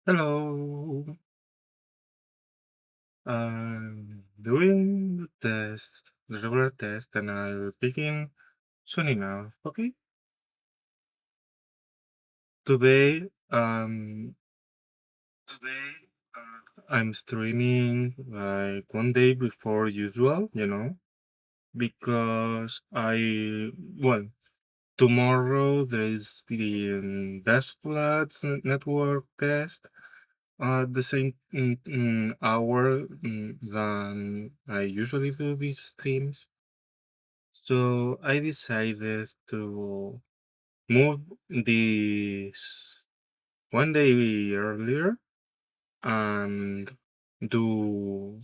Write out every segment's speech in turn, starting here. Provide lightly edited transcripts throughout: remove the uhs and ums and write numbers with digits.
Hello. I'm doing the test, the regular test, and I'll begin soon enough. Okay. Today, today, I'm streaming like one day before usual, because well, tomorrow there is the Best Floods network test at the same hour than I usually do these streams. So I decided to move this one day earlier and do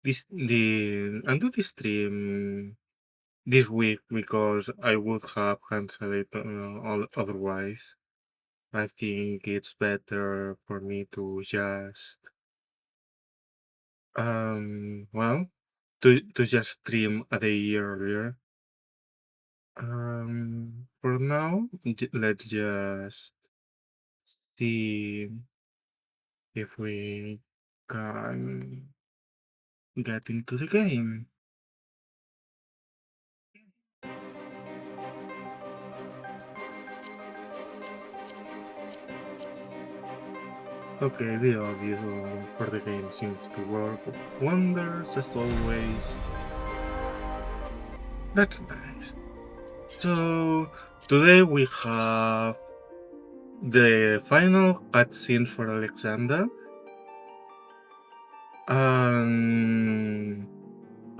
do this stream this week because I would have cancelled it otherwise. I think it's better for me to just well, to just stream a day earlier. For now, let's just see if we can get into the game. Okay, the audio for the game seems to work wonders as always. That's nice. So today we have the final cutscene for Alexander.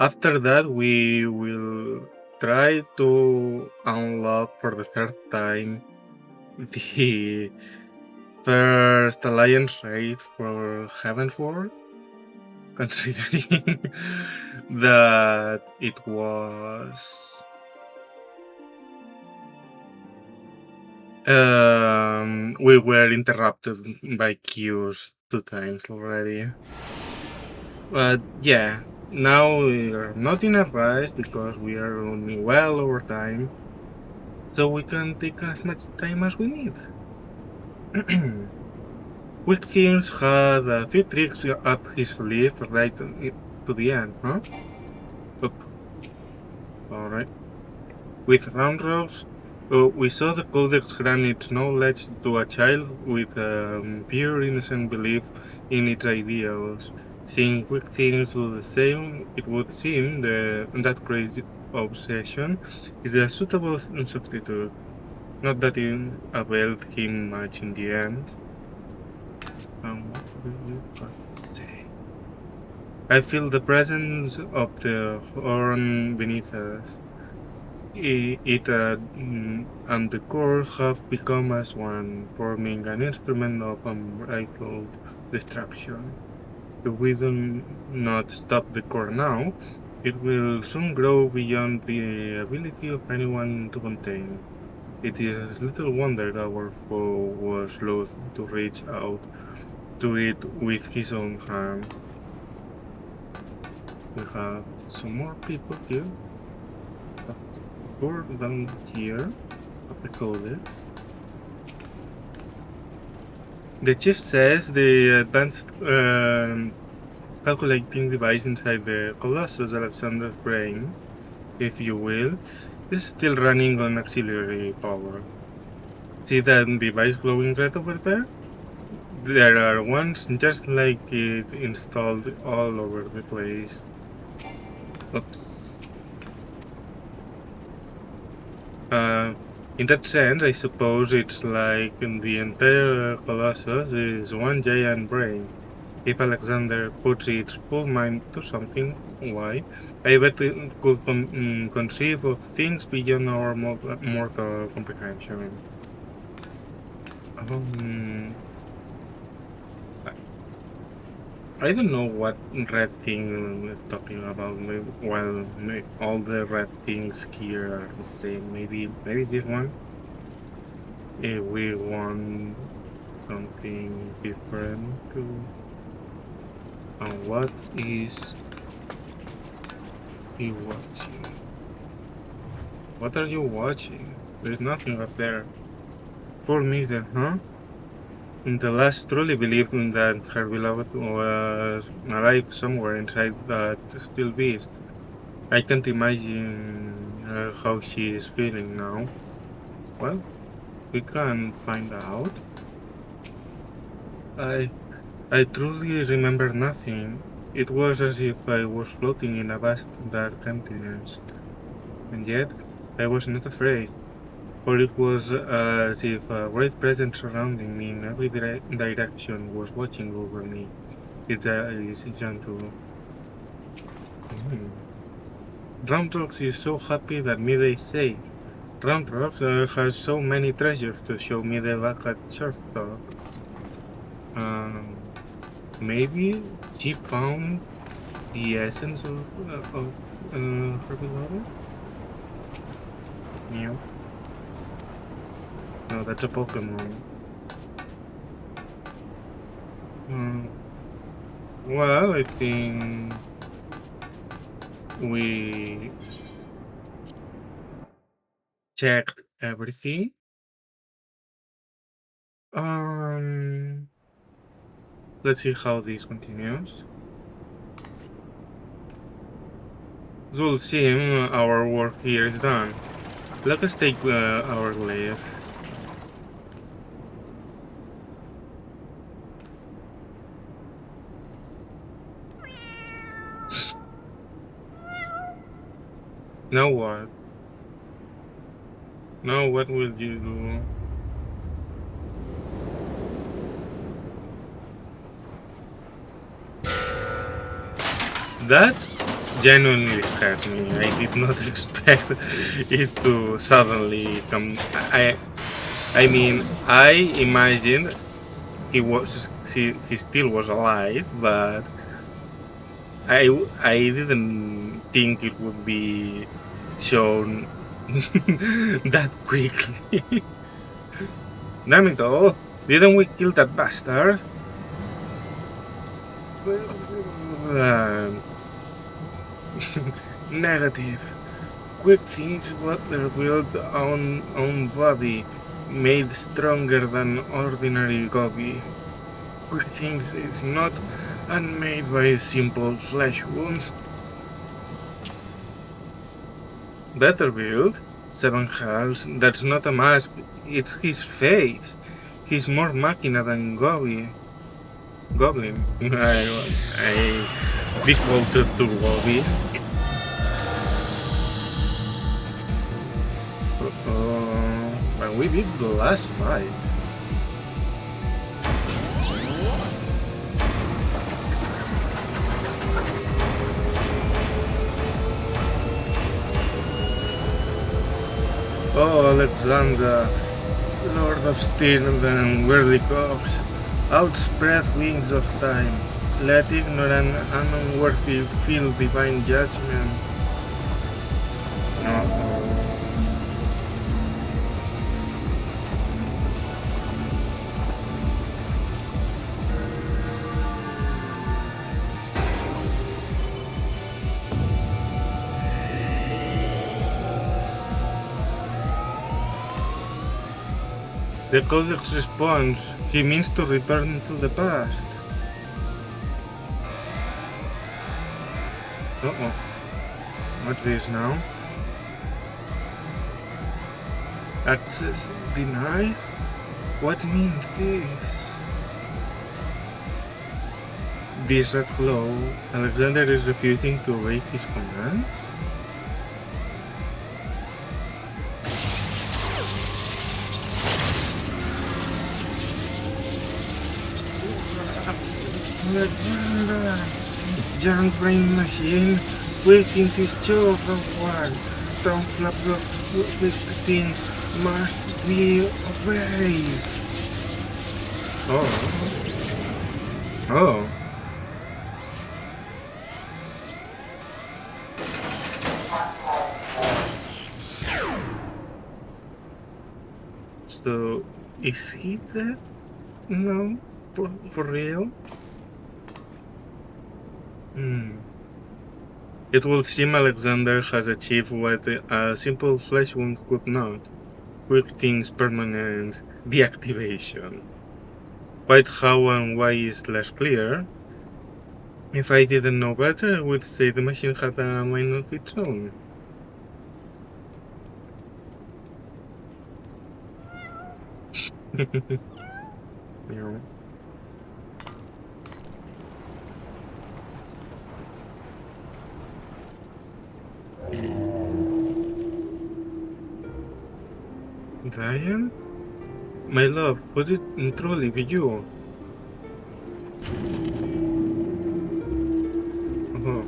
After that, we will try to unlock for the third time the first alliance raid for Heavensward, considering that it was we were interrupted by queues 2 times already. But yeah, now we are not in a rush because we are running well over time, so we can take as much time as we need. Quick Things had a few tricks up his sleeve right to the end, huh? Up. Alright. With round robes, we saw the Codex grant its knowledge to a child with pure innocent belief in its ideals. Seeing Quick Things do the same, it would seem that crazy obsession is a suitable substitute. Not that it availed him much in the end. What will you say? I feel the presence of the horn beneath us. It and the core have become as one, forming an instrument of unbridled destruction. If we do not stop the core now, it will soon grow beyond the ability of anyone to contain. It is little wonder our foe was loath to reach out to it with his own hand. We have some more people here. Or down here of the codex. The chief says the advanced calculating device inside the Colossus Alexander's brain, if you will, is still running on auxiliary power. See that device glowing red over there? There are ones just like it installed all over the place. Oops. In that sense, I suppose it's like the entire Colossus is one giant brain. If Alexander puts its full mind to something, why? I bet it could conceive of things beyond our mortal comprehension. I don't know what red thing is talking about. While all the red things here are the same, maybe this one. If we want something different to. And what is he watching? What are you watching? There's nothing up there. Poor Miser, huh? The last truly believed that her beloved was alive somewhere inside that still beast. I can't imagine how she is feeling now. Well, we can find out. I I truly remember nothing. It was as if I was floating in a vast dark emptiness. And yet, I was not afraid, for it was as if a great presence surrounding me in every direction was watching over me. Its eyes gentle. Mm. Roundrocks is so happy that me they say. Roundrocks has so many treasures to show me the back at shortstop. Um, maybe she found the essence of her beloved? Yeah. No, that's a Pokemon. Um, well, I think we checked everything. Um, let's see how this continues. It will seem our work here is done. Let us take our leave. Now what? Now what will you do? That genuinely scared me. I did not expect it to suddenly come. I mean, I imagined he still was alive, but I didn't think it would be shown that quickly. Damn it all! Didn't we kill that bastard? Negative. Quick things Butler built own body, made stronger than ordinary Gobi. Quick things is not unmade by simple flesh wounds. Better build? Seven halves, that's not a mask, it's his face. He's more machina than Goblin. I defaulted to Gobi. But we did the last fight. Oh, Alexander, Lord of Steel and worthy cogs, outspread wings of time, let ignorant and unworthy feel divine judgment. The Codex responds, he means to return to the past. Uh-oh. What's this now? Access denied? What means this? This red glow, Alexander is refusing to obey his commands? Alexander! Giant brain machine, Wilkins is chosen one. Tongue flaps of things must be obeyed. Oh. Oh. So, is he dead? No? For real? It would seem Alexander has achieved what a simple flesh wound could not. Quick things permanent deactivation. Quite how and why is less clear. If I didn't know better, I would say the machine had a mind of its own. Yeah. Diane? My love, could it truly be you? Oh.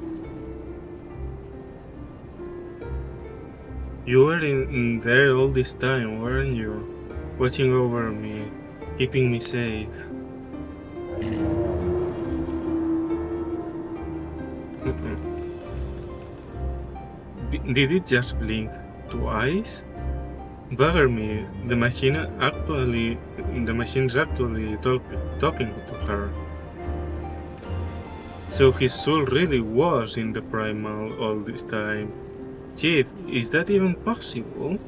You were in there all this time, weren't you? Watching over me, keeping me safe. Did it just blink twice? Bugger me, the machine's actually talking to her. So his soul really was in the primal all this time. Chief, is that even possible?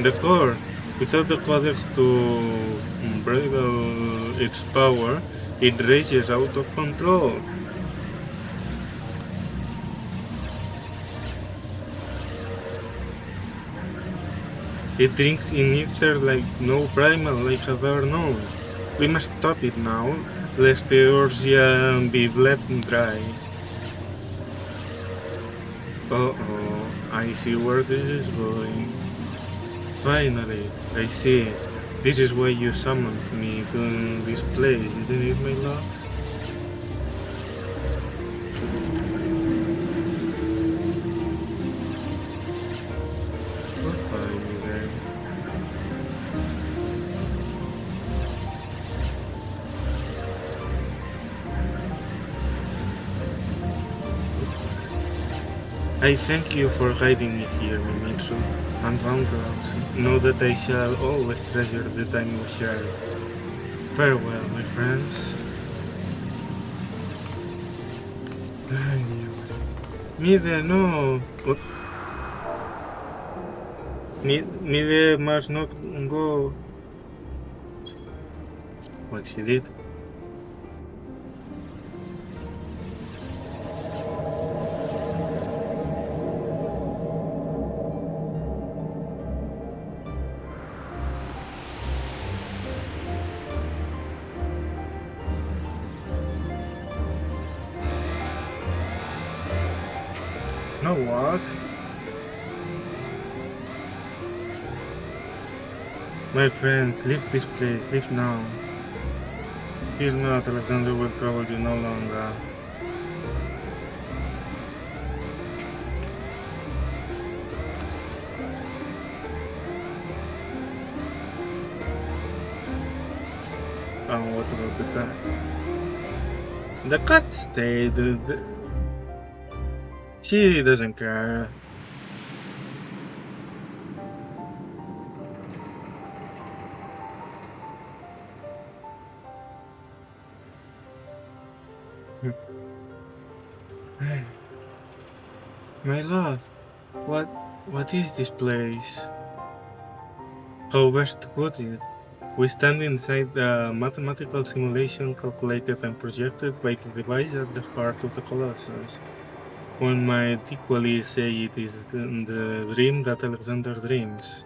The core, without the codex to bridle its power, it rages out of control. It drinks in ether like no primal I have ever known. We must stop it now, lest the Eorzea be bled dry. Uh-oh, I see where this is going. Finally, I see. This is why you summoned me to this place, isn't it, my love? Goodbye, my dear. I thank you for guiding me here, Mimitsu, and Roundrox. Know that I shall always treasure the time we share. Farewell, my friends. Mide, no! Mide must not go. What she did. No what? My friends, leave this place, leave now. Fear not, Alexander will trouble you no longer. And what about the cat? The cat stayed. She doesn't care. My love, what is this place? How best to put it? We stand inside a mathematical simulation calculated and projected by the device at the heart of the Colossus. One might equally say it is the dream that Alexander dreams.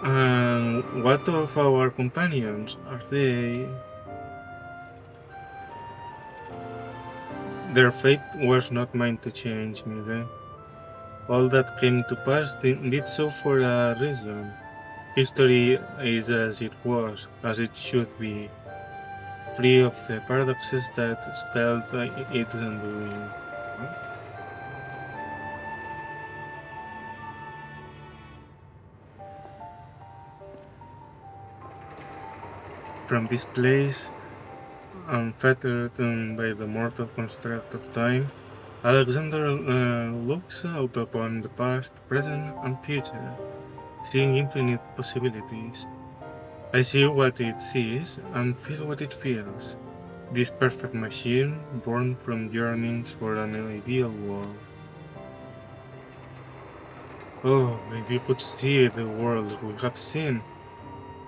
And what of our companions? Are they... Their fate was not mine to change, Mide. All that came to pass did so for a reason. History is as it was, as it should be, free of the paradoxes that spelled its undoing. From this place, unfettered by the mortal construct of time, Alexander looks out upon the past, present, and future, seeing infinite possibilities. I see what it sees and feel what it feels. This perfect machine, born from yearnings for an ideal world. Oh, if you could see the world we have seen.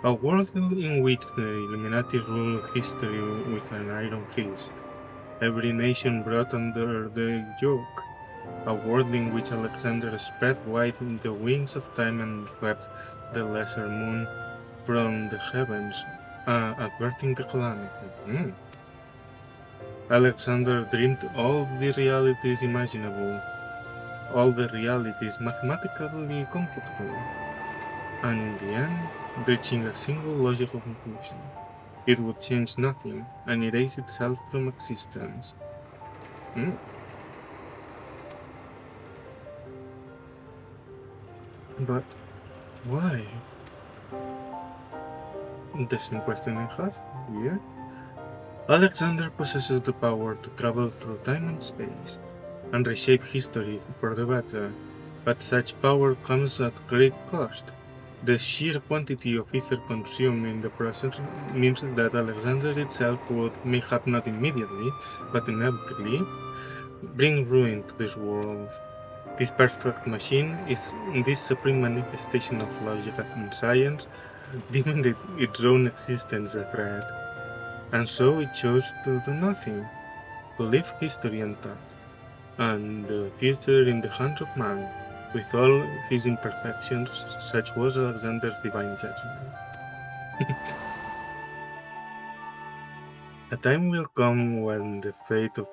A world in which the Illuminati rule history with an iron fist. Every nation brought under the yoke. A world in which Alexander spread wide the wings of time and swept the lesser moon from the heavens, averting the calamity. Alexander dreamed all the realities imaginable, all the realities mathematically computable, and in the end, reaching a single logical conclusion. It would change nothing and erase itself from existence. Hmm. But why? The same question I have. Yeah. Alexander possesses the power to travel through time and space and reshape history for the better, but such power comes at great cost. The sheer quantity of ether consumed in the process means that Alexander itself would, mayhap not immediately, but inevitably, bring ruin to this world. This perfect machine is this supreme manifestation of logic and science, deeming its own existence a threat. And so it chose to do nothing, to leave history untouched, and the future in the hands of man, with all his imperfections, such was Alexander's divine judgment. A time will come when the fate of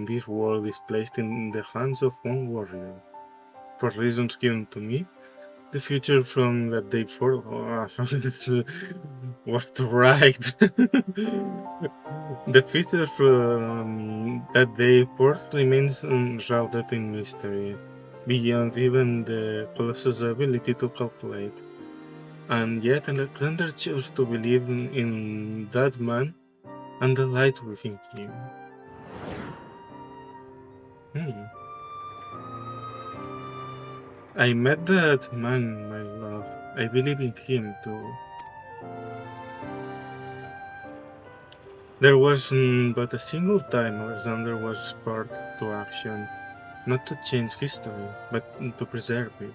this world is placed in the hands of one warrior. For reasons given to me, the future from that day forward was to write. The future from that day forth remains shrouded in mystery, beyond even the Colossus' ability to calculate. And yet Alexander chose to believe in that man and the light within him. Hmm. I met that man, my love. I believe in him too. There was but a single time Alexander was sparked to action, not to change history, but to preserve it.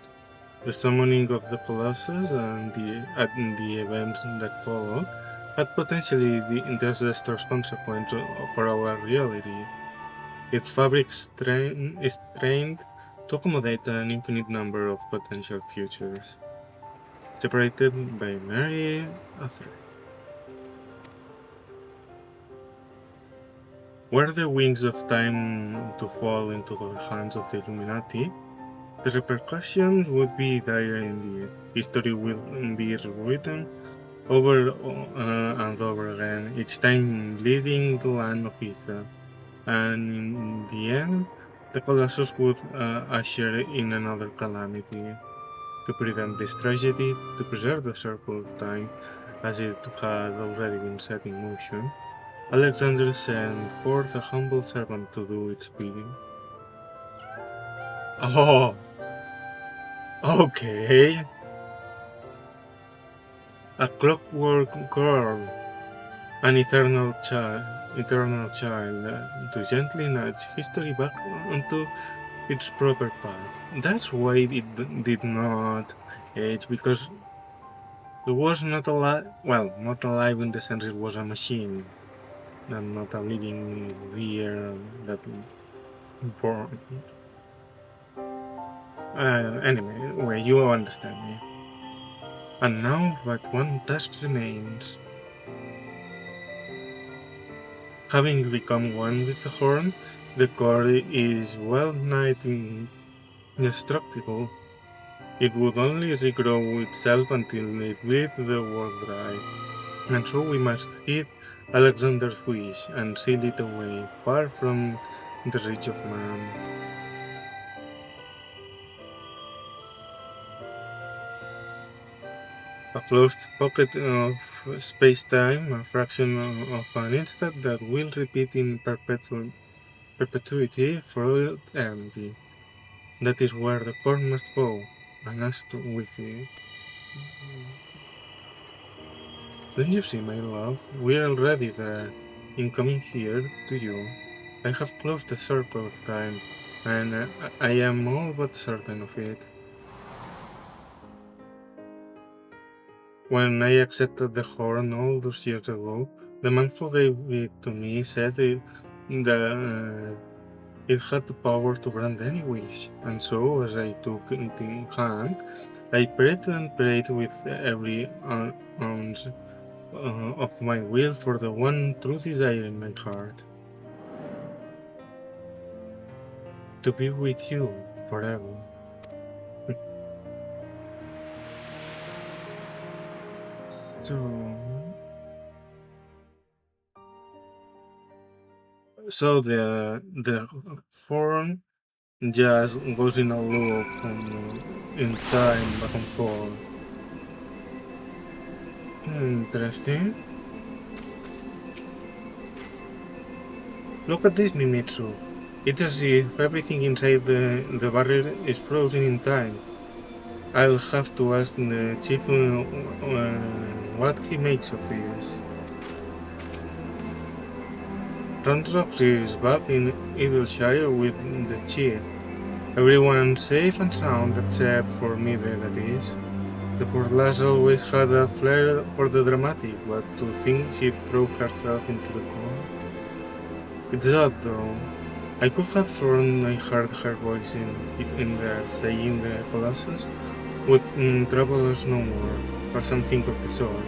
The summoning of the Colossus and the events that followed had potentially the disastrous consequence for our reality. Its fabric is trained to accommodate an infinite number of potential futures, separated by merely a thread. Were the wings of time to fall into the hands of the Illuminati, the repercussions would be dire indeed. History will be rewritten over and over again, each time leading the land of Ether. And in the end, the Colossus would usher in another calamity. To prevent this tragedy, to preserve the circle of time, as it had already been set in motion, Alexander sent forth a humble servant to do its bidding. Oh, okay. A clockwork girl, an eternal child, to gently nudge history back onto its proper path. That's why it did not age, because it was not alive. Well, not alive in the sense it was a machine, and not a living real that born. Anyway, you understand me. And now, but one task remains. Having become one with the horn, the core is well nigh indestructible. It would only regrow itself until it breathed the world dry. And so we must heed Alexander's wish and seal it away, far from the reach of man. A closed pocket of space-time, a fraction of an instant that will repeat in perpetuity for all eternity. That is where the core must go, and us with it. Don't you see, my love? We're already there. In coming here to you, I have closed the circle of time, and I am all but certain of it. When I accepted the horn all those years ago, the man who gave it to me said that it had the power to grant any wish, and so as I took it in hand, I prayed and prayed with every ounce of my will for the one true desire in my heart, to be with you forever. So the horn just goes in a loop in time back and forth. Interesting. Look at this, Mimitsu. It's as if everything inside the barrier is frozen in time. I'll have to ask the chief what he makes of this. Randrox is back in Eagleshire with the chief. Everyone's safe and sound except for me, that is. The poor lass always had a flair for the dramatic, but to think she'd throw herself into the cold. It's odd though. I could have sworn I heard her voice in there saying the Colossus would trouble us no more, or something of the sort.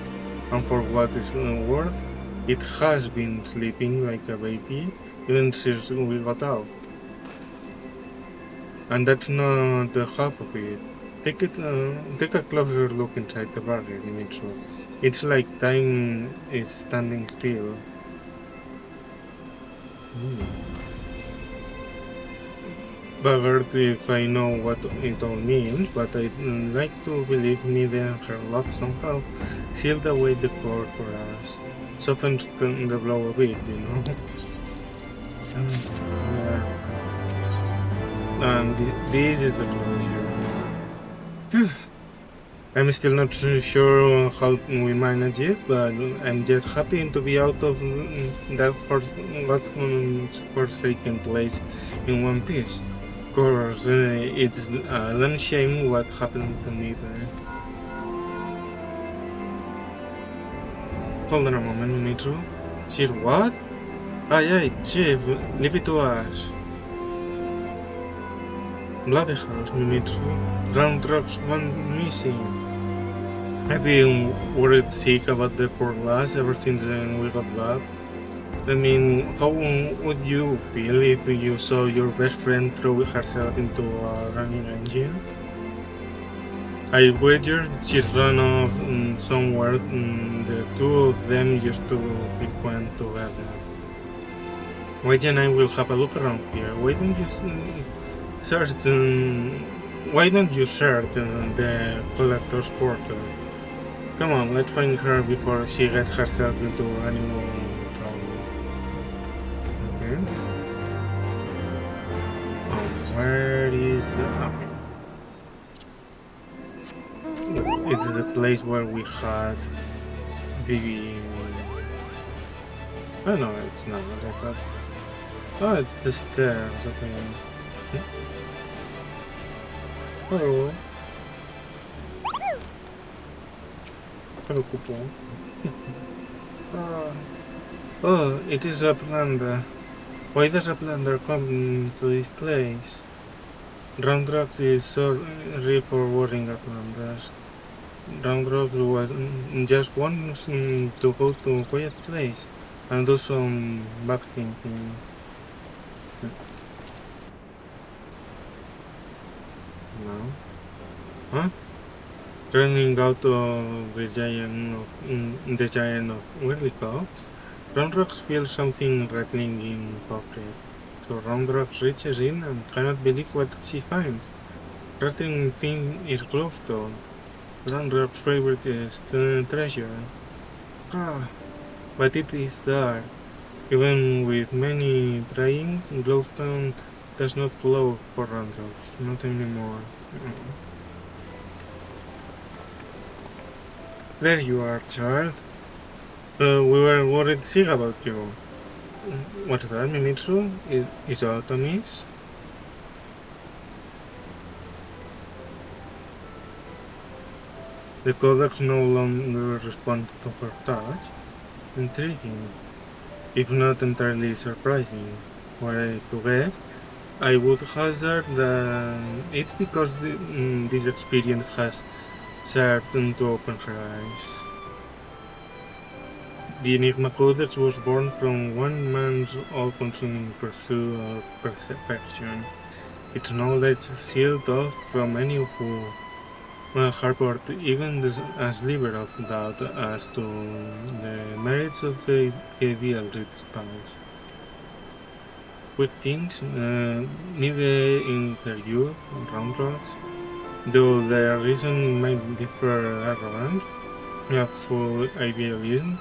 And for what it's worth, it has been sleeping like a baby even since we got out. And that's not the half of it. Take a closer look inside the barrier, Mimitsu. It's like time is standing still. Buggered if I know what it all means, but I'd like to believe me that her love somehow sealed away the core for us. Softens the blow a bit, you know? And this is the closure. I'm still not sure how we manage it, but I'm just happy to be out of that forsaken place in one piece. Of course, it's a damn shame what happened to me there. Hold on a moment, Mimitsu. She's what? Aye, Chief, leave it to us. Bloody hell, Mimitsu. Randrox went missing. I've been worried sick about the poor lass ever since we got back. I mean, how would you feel if you saw your best friend throw herself into a running engine? I wagered she ran off somewhere the two of them used to frequent together. Wait, and I will have a look around here. Why don't you search the collector's quarter? Come on, let's find her before she gets herself into any more trouble. Okay. Where is the... Okay. It's the place where we had Biggie... Oh no, it's not. I thought... Oh, it's the stairs, okay. Hello. Hello, coupon. Oh, it is Uplander. Why does Uplander come to this place? Roundrox is sorry for worrying Uplanders. Roundrox was just wants to go to a quiet place and do some back thinking. No? Huh? Running out of the giant of Whirlycocks, Roundrox feels something rattling in pocket. So Roundrox reaches in and cannot believe what she finds. Rattling thing is glowstone, Roundrox's favorite treasure. But it is dark. Even with many tryings, glowstone does not glow for Roundrox, not anymore. There you are, child. We were worried sick about you. What's that, Mimitsu? Is Otomis? The codex no longer responded to her touch. Intriguing, if not entirely surprising. Were I to guess, I would hazard that it's because this experience has served to open her eyes. The Enigma Codex was born from one man's all-consuming pursuit of perfection. Its knowledge sealed off from any who harbored even a sliver of doubt as to the merits of the ideal it espoused. Quick things, neither in her youth, round rocks, though their reason might differ arrogance, full idealism,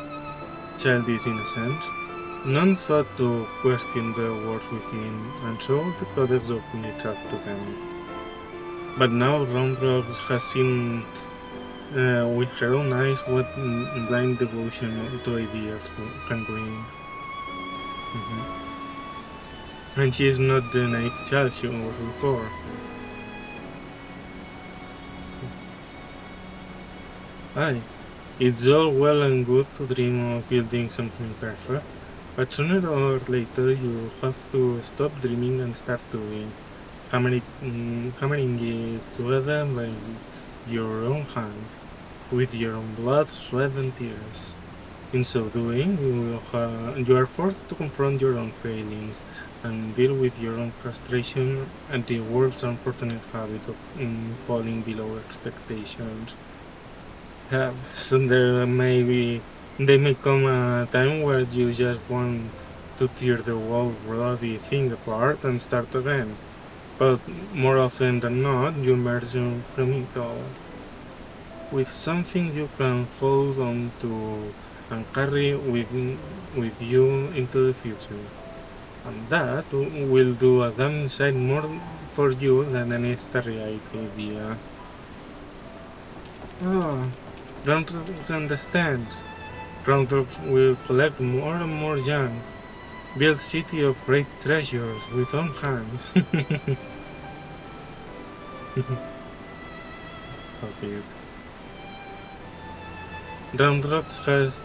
childish innocence. None thought to question the words within, and so the codex opened it up to them. But now Roundrox has seen with her own eyes what blind devotion to ideas can bring. And she is not the naive child she was before. Aye, it's all well and good to dream of building something perfect, but sooner or later you have to stop dreaming and start doing, hammering it together by your own hand, with your own blood, sweat, and tears. In so doing, you are forced to confront your own failings and deal with your own frustration and the world's unfortunate habit of falling below expectations. So there may come a time where you just want to tear the whole bloody thing apart and start again. But more often than not, you emerge from it all with something you can hold on to and carry with you into the future. And that will do a damn sight more for you than any starry-eyed idea. Oh, Groundhogs understands. Groundhogs will collect more and more junk. Build city of great treasures with own hands. How cute. Groundhogs has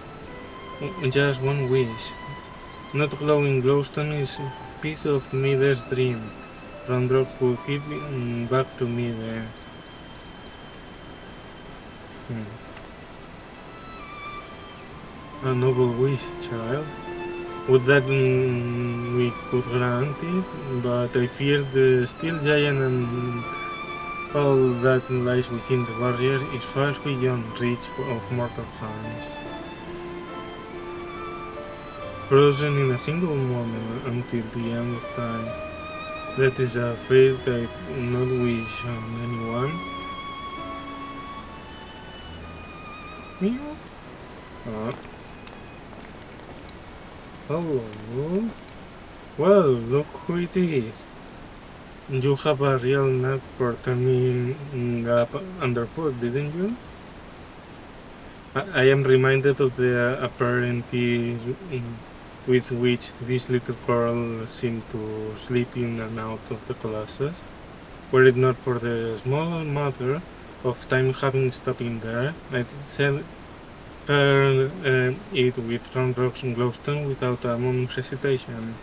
just one wish. Not glowing glowstone is a piece of Mider's dream. Groundhogs will give back to me there. A noble wish, child. Would that we could grant it, but I fear the steel giant and all that lies within the barrier is far beyond reach of mortal hands. Frozen in a single moment until the end of time. That is a fate I do not wish on anyone. Hello. Well, look who it is. You have a real knack for turning up underfoot, didn't you? I am reminded of the apparent ease with which this little girl seemed to slip in and out of the Colossus. Were it not for the small matter of time having stopped in there, I'd said her it with Roundrox and glowstone without a moment's hesitation.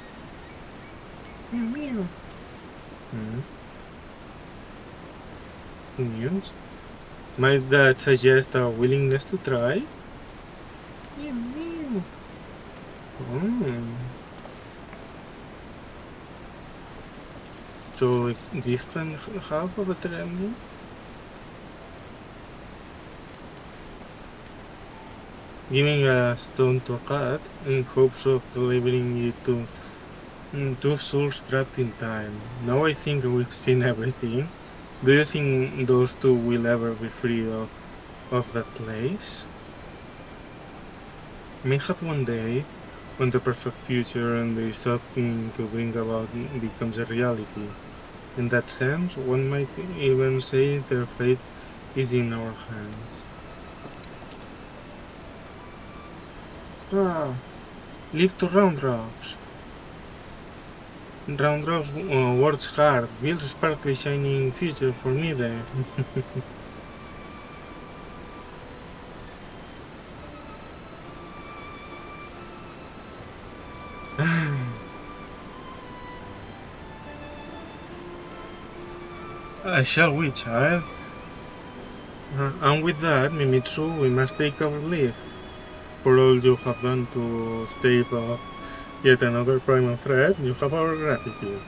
Meow. News? Might that suggest a willingness to try? Meow. So this can have a better ending? Giving a stone to a cat in hopes of delivering it to two souls trapped in time. Now I think we've seen everything. Do you think those two will ever be free of that place? Mayhap one day, when the perfect future and they sought to bring about becomes a reality. In that sense, one might even say their fate is in our hands. Ah, live to round rocks. Round rocks works hard. Build a sparkly shining future for me there. Shall we, child? And with that, Mimitsu, we must take our leave. For all you have done to stave off yet another primal threat, you have our gratitude.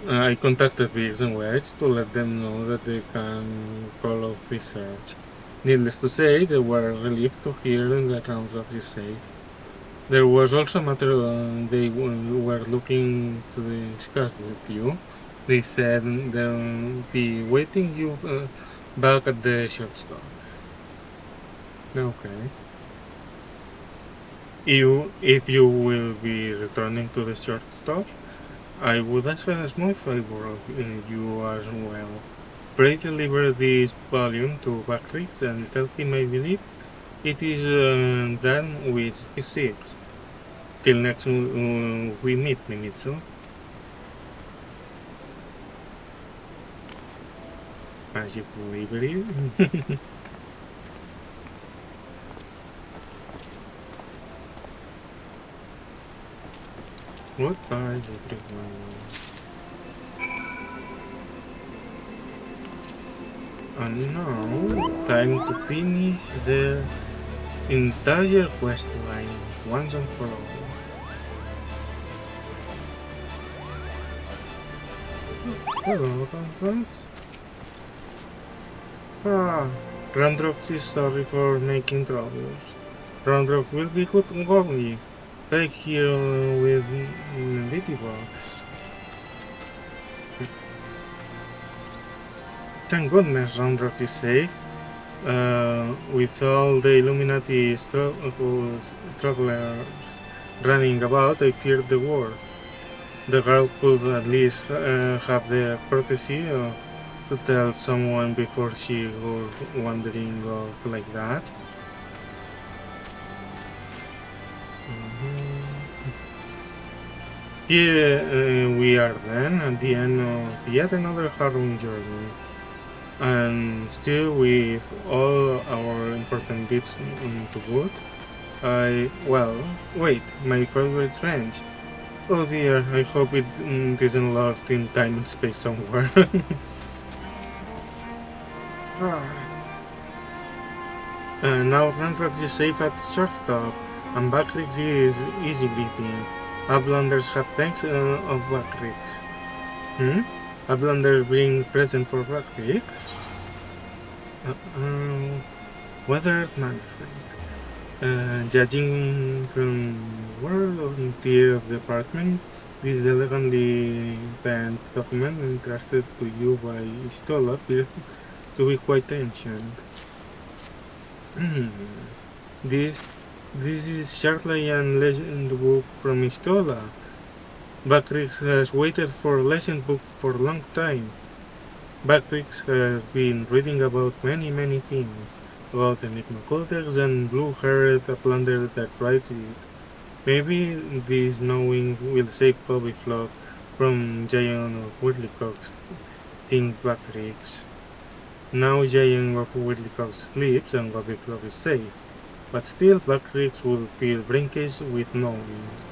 I contacted Biggs and Wedge to let them know that they can call off this search. Needless to say, they were relieved to hear that Roundrock is safe. There was also a matter they were looking to discuss with you. They said they'll be waiting you back at the shortstop. Okay. If you will be returning to the shortstop, I would ask a small favor of you as well. Pray deliver this volume to Backrix and tell him I believe it is done with his seeds. Till next we meet, Mimitsu. Magic delivery. Goodbye, everyone. And now, time to finish the entire quest line once and for all. Hello, friends. Roundrox is sorry for making troubles. Roundrox will be good going. Right here with Ladybugs. Thank goodness Roundrox is safe. With all the Illuminati strugglers running about, I feared the worst. The girl could at least have the courtesy to tell someone before she goes wandering off like that. Here we are then at the end of yet another harrowing journey, and still with all our important bits to boot. Wait, my favorite range. Oh dear, I hope it isn't lost in time and space somewhere. Now Ranrock is safe at shortstop, and Backrix is easy breathing. Uplanders have thanks of Backrix. Uplanders bring present for Backrix. Weather management. Judging from word on tier of the apartment, this elegantly penned document entrusted to you by Stola appears to be quite ancient. This is Chartlayan legend book from Istola. Backrix has waited for legend book for a long time. Backrix has been reading about many things. About Enigma Codex and blue-haired Uplander that writes it. Maybe these knowings will save Bobby Flock from Giant of Whirlycox, thinks Backrix. Now Giant of Whirlycox sleeps and Bobby Flock is safe. But still, Backrix will fill brinkage with knowings.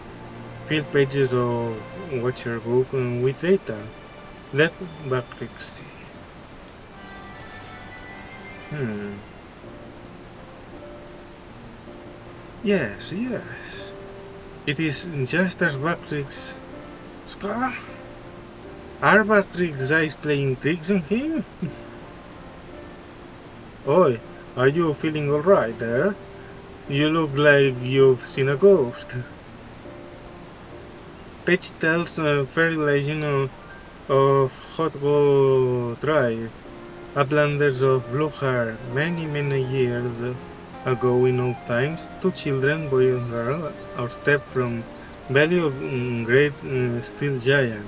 Fill pages of Watcher book with data. Let Backrix see. Yes. It is just as Backrix. Scar? Are Backrix's eyes playing tricks on him? Oi, are you feeling alright there? You look like you've seen a ghost. Page tells a fairy legend of Hot Gold Drive. Uplanders of blue hair, many years ago in old times, two children, boy and girl, are stepped from belly of great steel giant.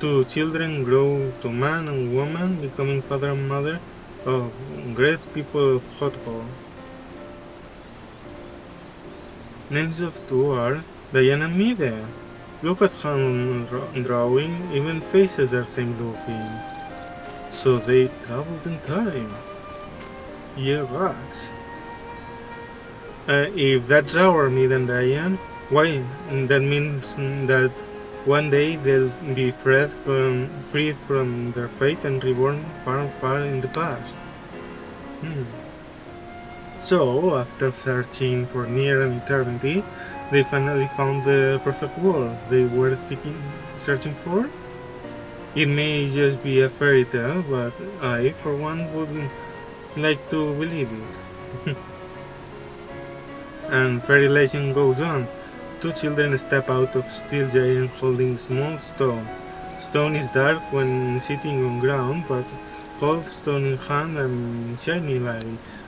Two children grow to man and woman, becoming father and mother of great people of Hot Gold. Names of two are Diana and Mide. Look at how drawing, even faces are same looking. So they traveled in time. Yeah, rats. If that's our Mide and Diane, why? That means that one day they'll be freed from their fate and reborn far, far in the past. So, after searching for near an eternity, they finally found the perfect world they were searching for. It may just be a fairy tale, but I, for one, would like to believe it. And fairy legend goes on. Two children step out of steel giant holding small stone. Stone is dark when sitting on ground, but hold stone in hand and shiny lights.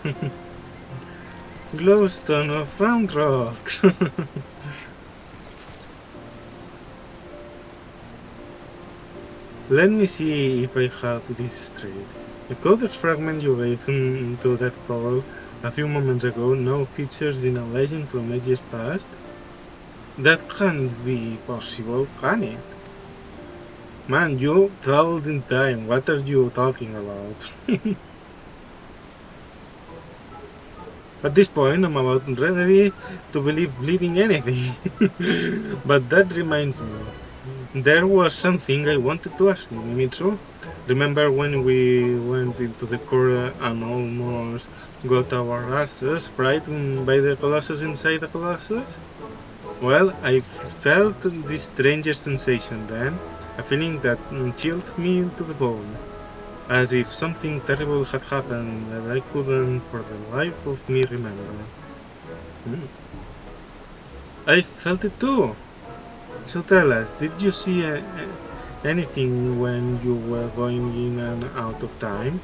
Glowstone of round rocks. Let me see if I have this straight. The coded fragment you gave to that coral a few moments ago now features in a legend from ages past? That can't be possible, can it? Man, you traveled in time. What are you talking about? At this point, I'm about ready to believe bleeding anything. But that reminds me. There was something I wanted to ask you, Mimitsu. Remember when we went into the core and almost got our asses frightened by the colossus inside the colossus? Well, I felt this strangest sensation then, a feeling that chilled me to the bone, as if something terrible had happened that I couldn't for the life of me remember. I felt it too. So tell us, did you see anything when you were going in and out of time?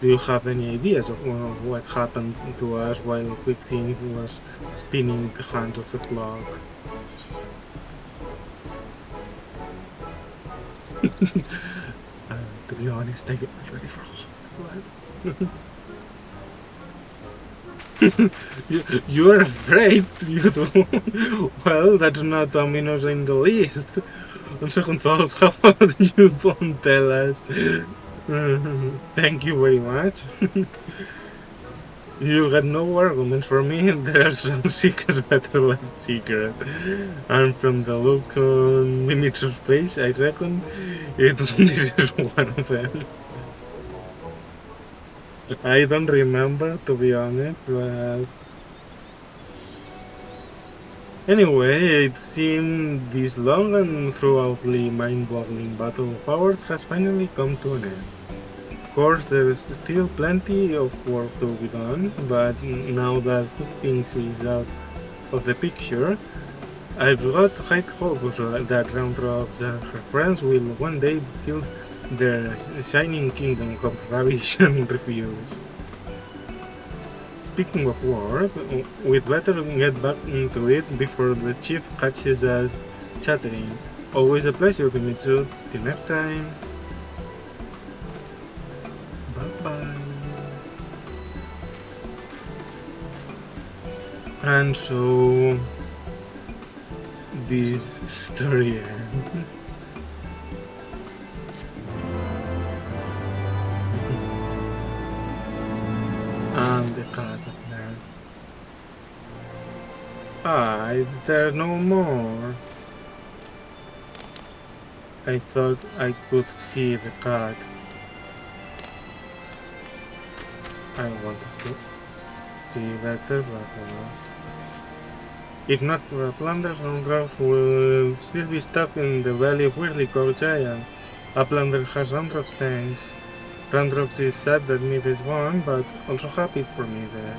Do you have any ideas of what happened to us while Quick Thing was spinning the hands of the clock? To be honest, I already forgot. You're afraid, you do? Well, that's not ominous in the least. On second thought, how about you don't tell us? Thank you very much. You got no arguments for me, there's some secret better left secret. And from the look on Mimichu's face, I reckon this is one of them. I don't remember, to be honest, but... Anyway, it seemed this long and throughoutly mind-boggling battle of ours has finally come to an end. Of course, there is still plenty of work to be done, but now that things is out of the picture, I've got high hopes that Round Rocks and her friends will one day build their shining kingdom of rubbish and refuse. Speaking of work, we'd better get back into it before the chief catches us chattering. Always a pleasure, Kimitsu. Till next time. Bye-bye. And so... this story ends. And the cat appeared. Is there no more? I thought I could see the cat. I wanted to see better, but if not for a plunder, Round Rocks will still be stuck in the valley of Weirdly Called Giant. A plunder has Round Rocks thanks. Round Rocks is sad that Mid is gone, but also happy for me there.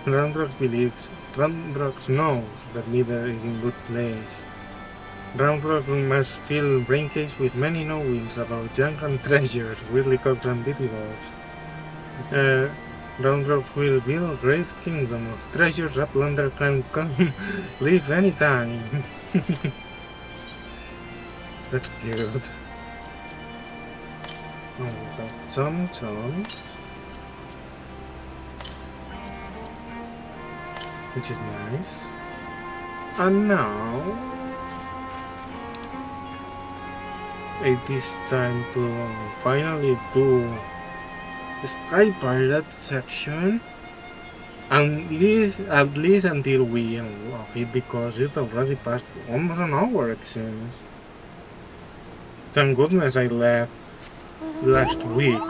Round Rocks believes, Round Rocks knows that Mid is in good place. Round Rocks must fill brain case with many knowings about junk and treasures, weirdly called and bitty-wolves. Round Rocks will build a great kingdom of treasures. A plunder can come live anytime. That's cute. Oh, we got some songs, which is nice. And now it is time to finally do the Sky Pirate section. At least until we unlock it, because it already passed almost an hour, it seems. Thank goodness I left last week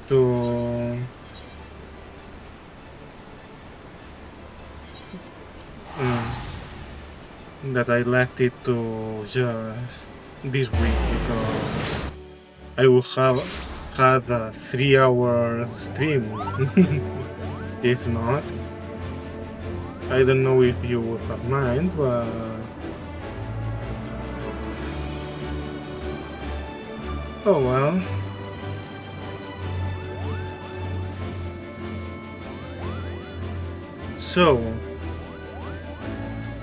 to that I left it to just this week, because I would have had a 3-hour stream. If not, I don't know if you would have mind, but oh well. So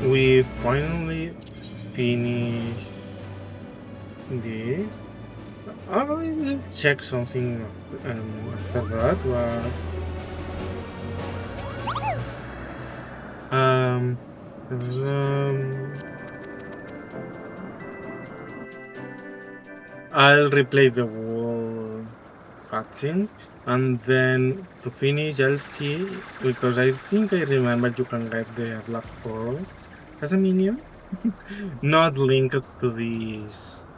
we finally finished this. I will check something after that, but um, I'll replay the whole cutscene, and then to finish I'll see, because I think I remember you can get the black pearl as a minion. Not linked to this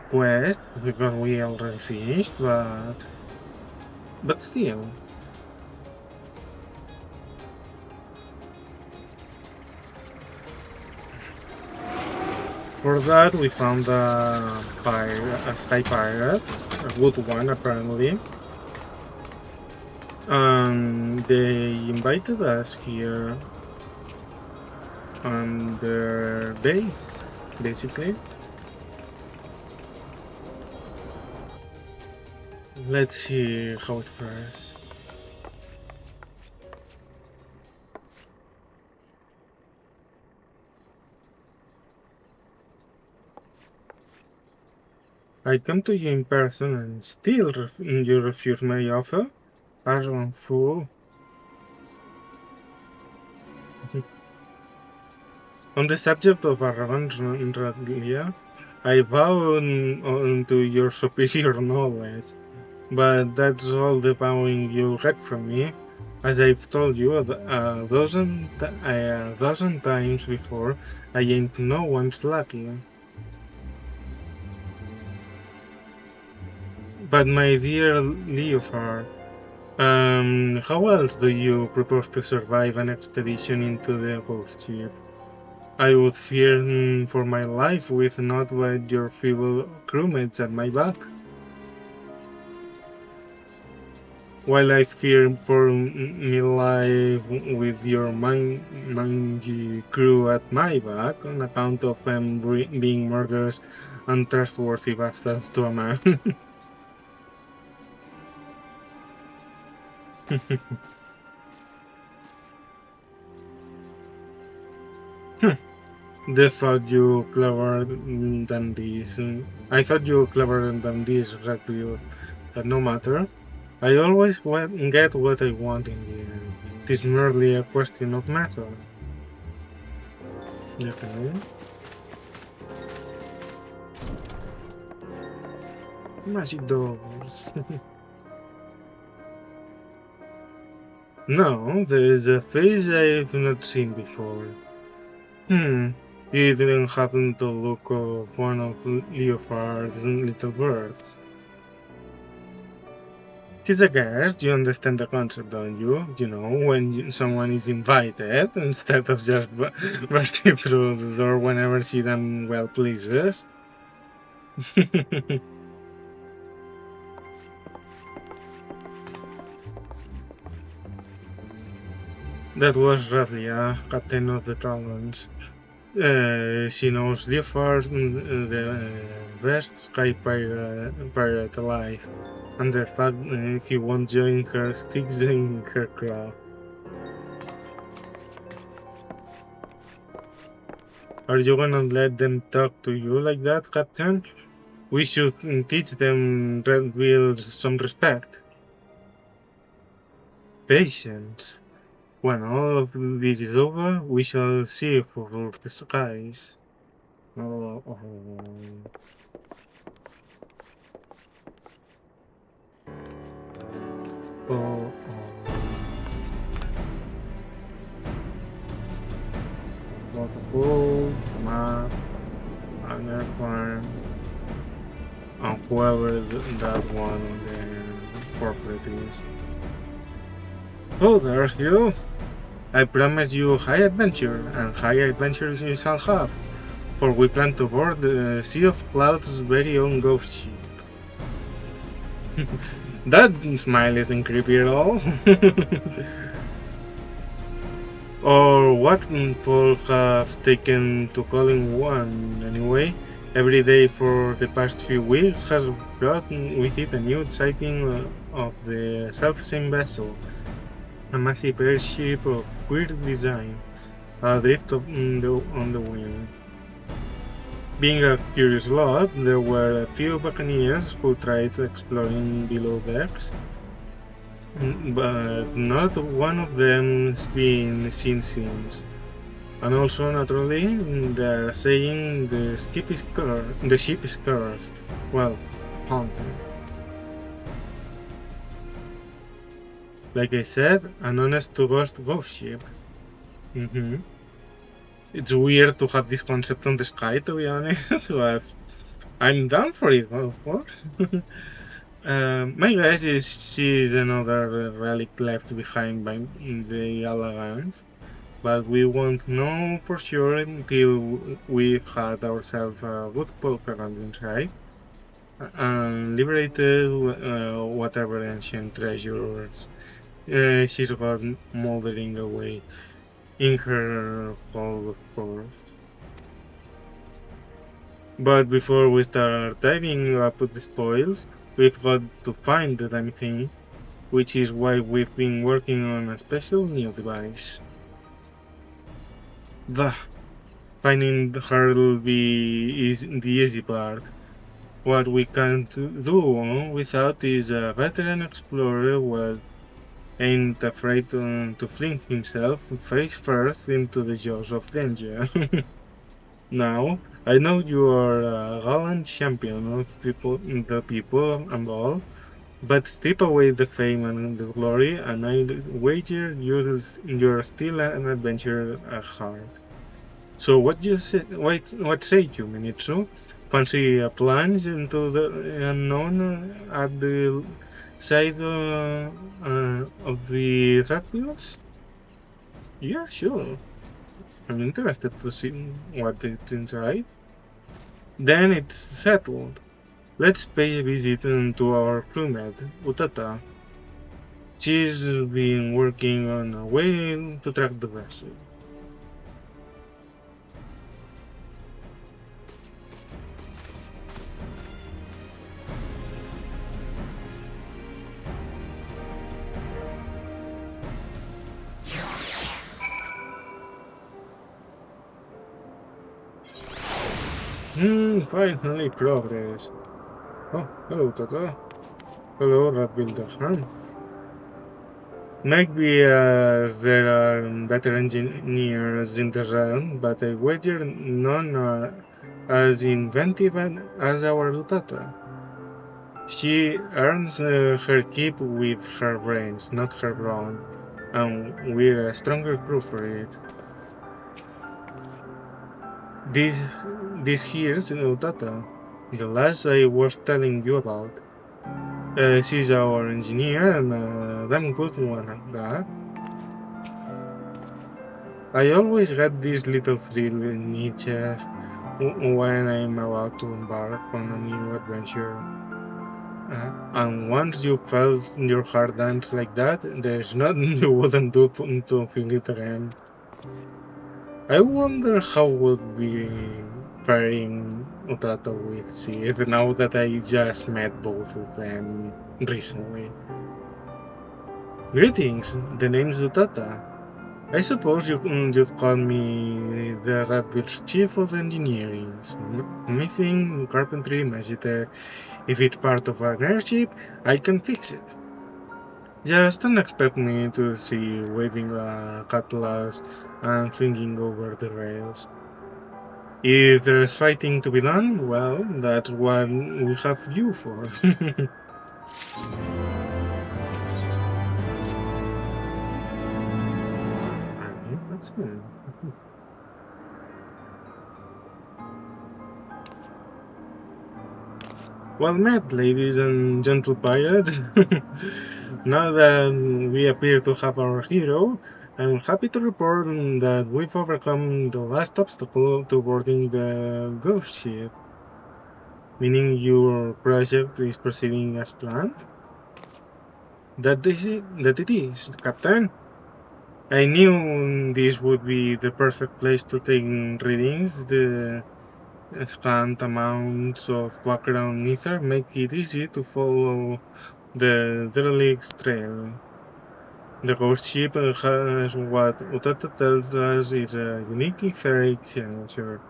quest, because we already finished, but still. For that, we found a sky pirate, a good one apparently. They invited us here on their base, basically. Let's see how it fares. I come to you in person and still you refuse my offer? As one fool. On the subject of Aravan, I vow to your superior knowledge, but that's all the vowing you'll get from me. As I've told you a dozen times before, I ain't no one's lucky. But my dear Leofard, how else do you propose to survive an expedition into the ghost ship? I would fear for my life with not but your feeble crewmates at my back. While I fear for my life with your mangy crew at my back, on account of them being murderous, untrustworthy bastards to a man. They thought you cleverer than this. I thought you were cleverer than this, Redbeard. But no matter. I always get what I want in the end. It is merely a question of method. Okay. Magic doors. No, there is a face I've not seen before. You didn't happen to look of one of Leofard's little birds. He's a guest, you understand the concept, don't you? You know, when someone is invited, instead of just bursting through the door whenever she damn well pleases. That was Ravlia, captain of the Talons. She knows Leofard, the best sky pirate alive, and the fact he won't join her sticks in her claw. Are you gonna let them talk to you like that, Captain? We should teach them Red Wheels some respect. Patience. When all of this is over, we shall see who rules the skies. Oh, oh. Oh, multiple map, another farm, and whoever that one the portrait is. Oh, there you. I promise you high adventure, and high adventures you shall have, for we plan to board the Sea of Clouds' very own ghost ship. That smile isn't creepy at all. Or what folk have taken to calling one anyway. Every day for the past few weeks has brought with it a new sighting of the self-same vessel, a massive airship of weird design, adrift on the wind. Being a curious lot, there were a few buccaneers who tried exploring below decks, but not one of them's been seen since. And also, naturally, they're saying the ship is cursed. Well, haunted. Like I said, an honest-to-ghost ghost ship. It's weird to have this concept on the sky, to be honest, but I'm down for it, of course. My guess is she's another relic left behind by the Alagans, but we won't know for sure until we had ourselves a good poke around inside and liberated whatever ancient treasures she's got moldering away in her hall, of course. But before we start diving up the spoils, we've got to find the damn thing, which is why we've been working on a special new device. Finding her will be the easy part. What we can't do without is a veteran explorer who ain't afraid to fling himself face first into the jaws of danger. Now, I know you are a gallant champion of the people and all, but strip away the fame and the glory, and I wager you're still an adventurer at heart. So what say you, Minitsu? Fancy a plunge into the unknown at the side of the rat wheels? Yeah, sure. I'm interested to see what it's inside. Then it's settled. Let's pay a visit to our crewmate, Utata. She's been working on a way to track the vessel. Finally progress. Oh, hello, Tata. Hello, Rat Builder. Maybe there are better engineers in the realm, but I wager none are as inventive as our Utata. She earns her keep with her brains, not her brawn, and we're a stronger crew for it. This here's Utata, the lass I was telling you about. She's our engineer and a damn good one at that. I always get this little thrill in my chest when I'm about to embark on a new adventure. And once you felt your heart dance like that, there's nothing you wouldn't do to feel it again. I wonder how would be pairing Utata with Sid now that I just met both of them recently. Greetings, the name's Utata. I suppose you'd call me the Radville's chief of engineering. Anything, carpentry, magitech. If it's part of an airship, I can fix it. Just don't expect me to see waving a cutlass and swinging over the rails. If there's fighting to be done, well, that's what we have you for. Alright, that's good. Well met, ladies and gentle pirates. Now that we appear to have our hero, I'm happy to report that we've overcome the last obstacle to boarding the ghost ship, meaning your project is proceeding as planned. That it is, Captain. I knew this would be the perfect place to take readings. The scant amounts of background ether make it easy to follow the derelict's trail. The ghost ship has what Utata tells us is a unique etheric signature.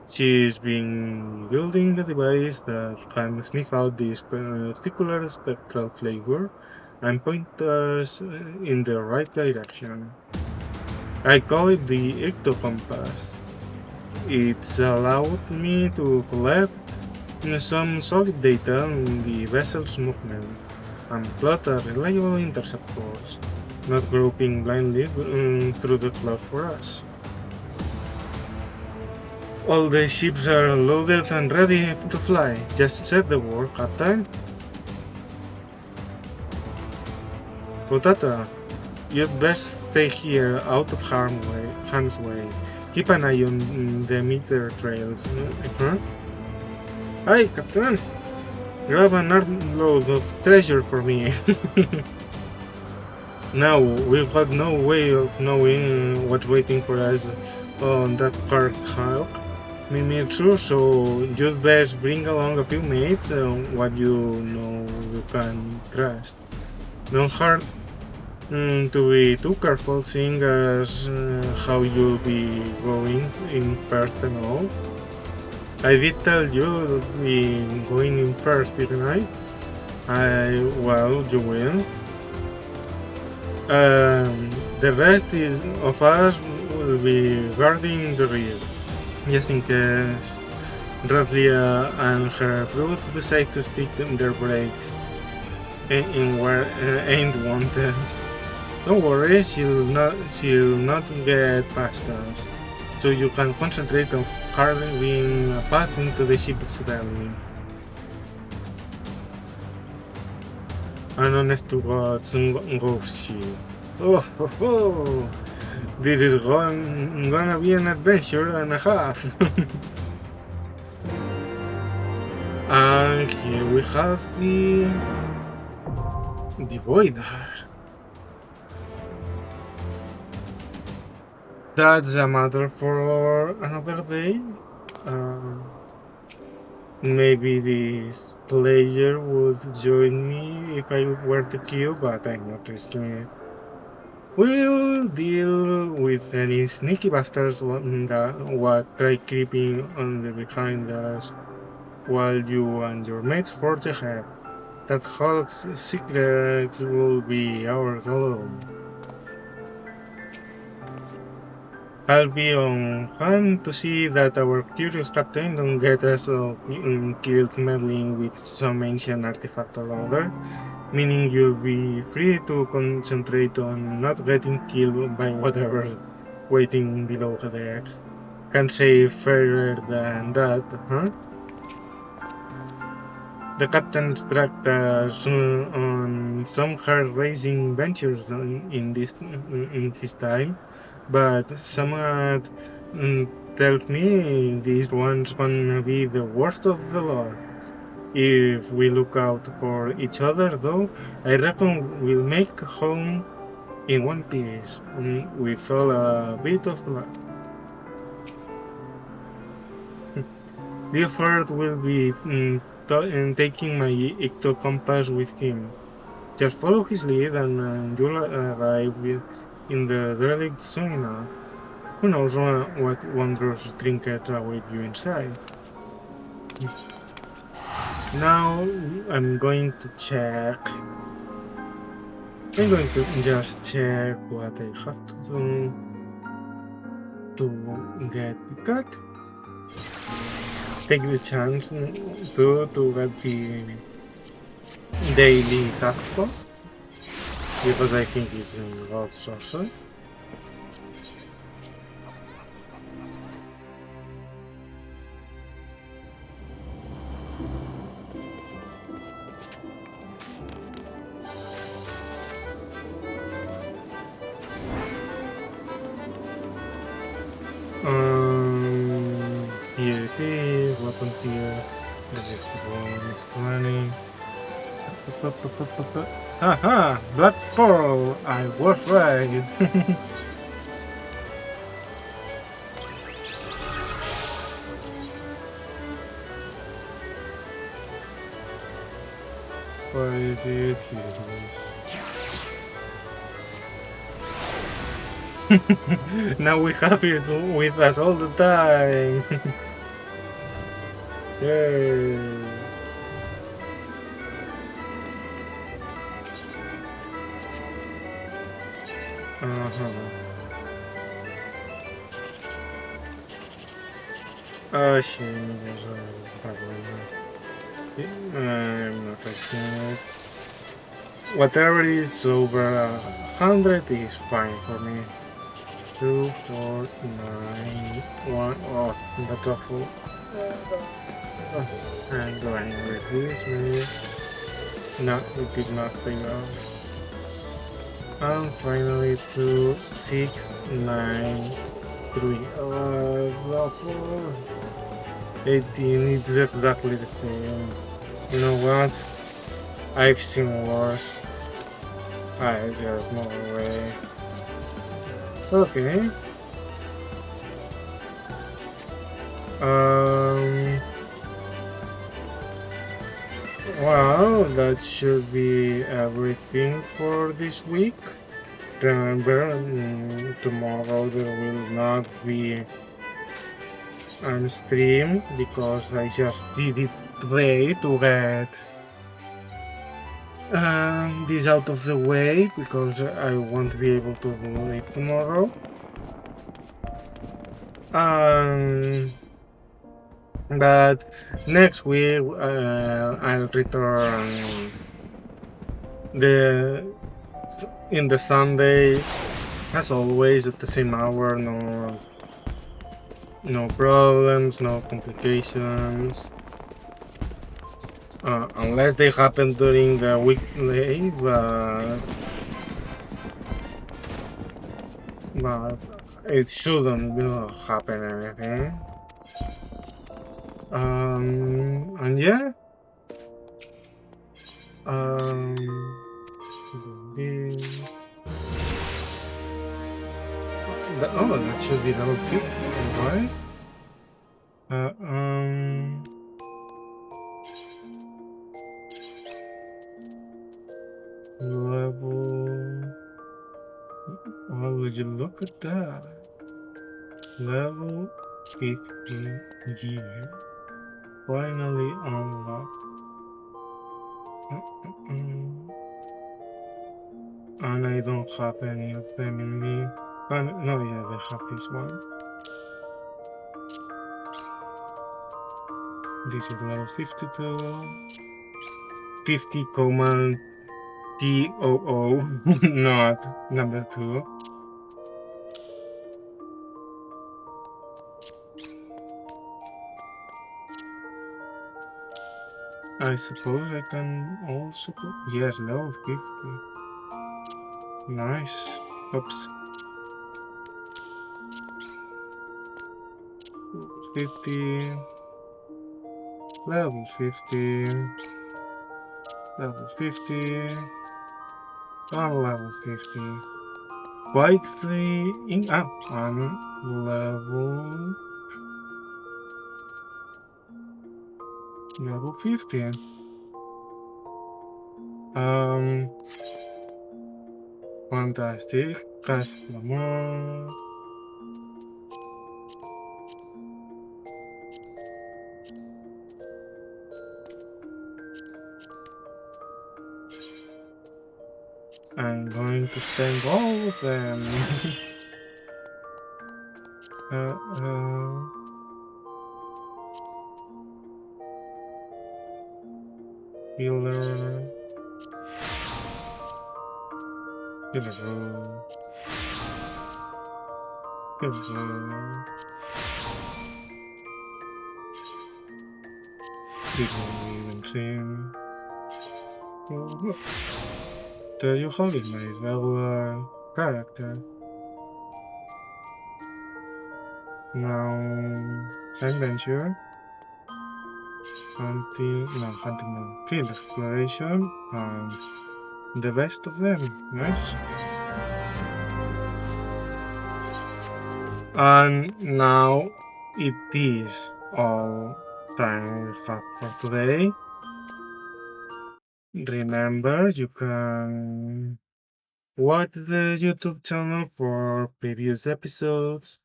She's been building a device that can sniff out this particular spectral flavor and point us in the right direction. I call it the ectocompass. It's allowed me to collect some solid data on the vessel's movement and plot a reliable intercept course, not groping blindly through the cloud for us. All the ships are loaded and ready to fly. Just said the word, Captain. Potata, you'd best stay here out of harm's way. Keep an eye on the meter trails. Huh? Hi, Captain! Grab an armload of treasure for me. Now, we've got no way of knowing what's waiting for us on that cart hulk. Me too, so you'd best bring along a few mates, what you know you can trust. Don't hurt to be too careful, seeing as how you'll be going in first and all. I did tell you you'll be going in first, didn't I? Well, you will. The rest of us will be guarding the rear, just in case Radlia and her brutes decide to stick their brakes in where ain't wanted. Don't worry, she'll not get past us, so you can concentrate on carving a path into the ship's belly. An honest to God ghost ship. Oh, this is gonna be an adventure and a half. And here we have the Voider. That's a matter for another day. Maybe this player would join me if I were to queue, but I'm not risking it. We'll deal with any sneaky bastards what try creeping on the behind us while you and your mates forge ahead. That Hulk's secrets will be ours alone. I'll be on hand to see that our curious captain don't get us killed meddling with some ancient artifact or other, meaning you'll be free to concentrate on not getting killed by whatever's waiting below the decks. Can't say fairer than that, huh? The captain tracked us on some hair-raising ventures in his time, but someone tells me this one's gonna be the worst of the lot. If we look out for each other, though, I reckon we'll make home in one piece, with all a bit of luck. The effort will be taking my ectocompass with him. Just follow his lead and you'll arrive in the derelict soon enough. Who knows what wondrous trinkets await you inside. Now I'm going to check I'm going to just check what I have to do to get the cut. Take the chance to get the daily taco because I think it's in God Saucer. Here it is, weapon here. This is the bonus running. Haha, Black Pearl! I was right! Where is it? Here it is. Now we have it with us all the time! Yay! Oh shit, I'm not touching it. Whatever is over 100 is fine for me. 2, 4, 9, 1. Oh, that's awful. I'm going with this, maybe. No, it did not pay off. And finally 2, 6, 9, 3. 18, it's exactly the same. You know what? I've seen worse. There's no way. Okay. Well, that should be everything for this week. Remember, tomorrow there will not be on stream because I just did it today to get this out of the way because I won't be able to do it tomorrow. But next week I'll return in the Sunday as always at the same hour. No problems, no complications. Unless they happen during the weekday, but it shouldn't happen anything. And yeah. That should be level 50, right? Level. Well, would you look at that? Level 15 gear. Finally unlocked. And I don't have any of them in me. No, yeah, I have this one. This is level 52. 50 command TOO, not number 2. I suppose I can also put, yes, level 50. Nice. Oops. 50. Level 50. Level 50. And level 50. Quite the on level 50. Fantastic. Customer. I'm going to spend all of them. uh, healer, healer, healer, didn't seem. There you have it, my regular character. Now, adventure hunting, no, hunting, no, field exploration, and the best of them. Nice. And now it is all time we have for today. Remember, you can watch the YouTube channel for previous episodes.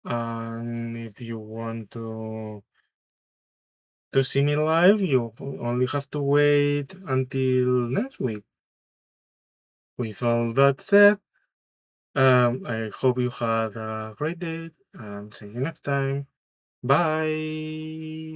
And if you want to see me live, you only have to wait until next week. With all that said, I hope you had a great day and see you next time. Bye.